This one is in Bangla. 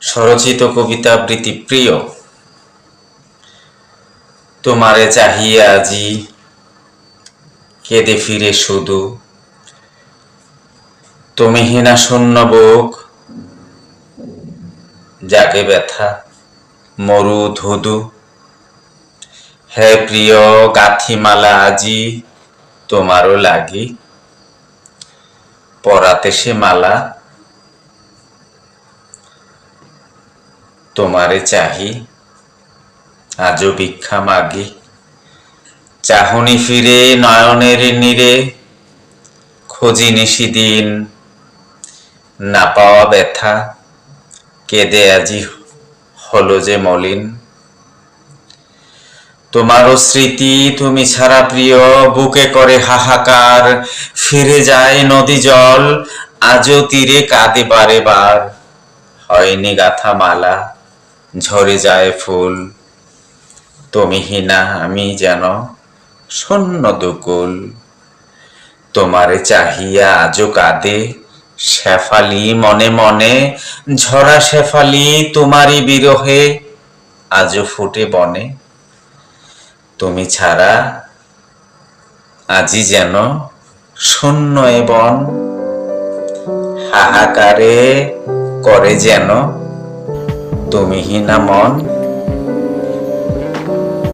স্বরচিত কবিতা আবৃত্তি প্রিয়। তোমারে চাহিয়া আজি কেঁদে ফিরে শুধু, তুমিহীনা শূন্য বুক জাগে ব্যথা মরু ধুধু। হে প্রিয় গাথিমালা আজি তোমারও লাগি, পরাতে সে মালা তোমারে চাহি আজও ভিক্ষা মাগি। চাহনি ফিরে নয়নের নীরে, খোঁজি নিশিদিন না পাওয়া ব্যথা, কেঁদে আজি হলো যে মলিন। তোমারও স্মৃতি তুমি ছাড়া প্রিয় বুকে করে হাহাকার, ফিরে যায় নদী জল আজও তীরে কাঁদে বারে বার। হয়নি গাথা মালা ঝরে যায় ফুল, তুমিহীনা আমি যেন শূন্য দুকুল। তোমারে চাহিয়া আজও কাঁদে শেফালি মনে মনে, ঝরা শেফালি তোমারই বিরহে আজও ফুটে বনে। তুমি ছাড়া আজি যেন শূন্য এ বন, হাহাকারে করে যেন তুমিহীনা মন।